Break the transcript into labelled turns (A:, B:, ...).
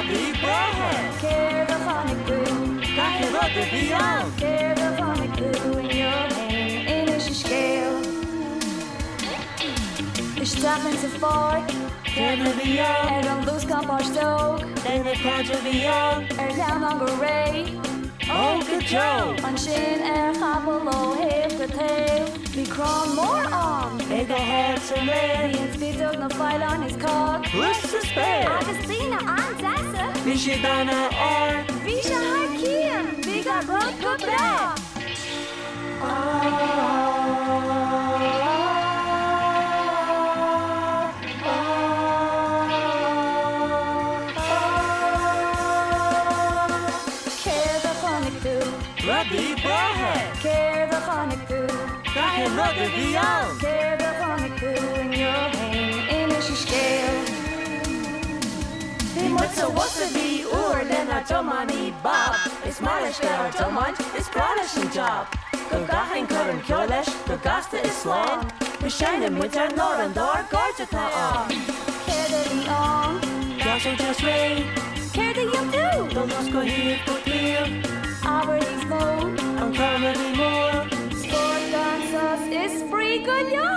A: Rugby Brahe,
B: Céard the Phonic Boo,
A: Gaeilge Rugby Beyond,
B: Céard the Phonic Boo in your hand, in is je scale. De strappen ze voor,
A: Gaeilge Beyond,
B: dan loes kan pas stook.
A: then the Gaeilge Beyond,
B: Down on Ray,
A: oh good Joe,
B: on Shin Chapelo heeft het heel. Wie kron more on,
A: they go hard to
B: wie
A: man,
B: in speed ook nog file on his cock.
A: who's to spare,
B: Agustina aan Zessa,
A: wie she donna or,
B: wie ze haar kiem, wie gaat rood kopra.
A: Rugby Brahe,
B: Céard the Phonic Boo,
A: Gaeilge Rugby Beyond,
B: Céard the Phonic Boo in your hand, in is je scale.
A: he moet zo wassen wie oer, den haar tomani Bob, is malish der tomant, is pranish een job. Go gahin current kjolesh, go gaste is slang, we shine met haar nor en door, gorge ta on.
B: Céard the Leon,
A: Josh and just rain,
B: Céard the Young Do,
A: don't lost go here for clear,
B: Albert's Moon,
A: I'm comedy more.
B: Sport Dancers is free good young.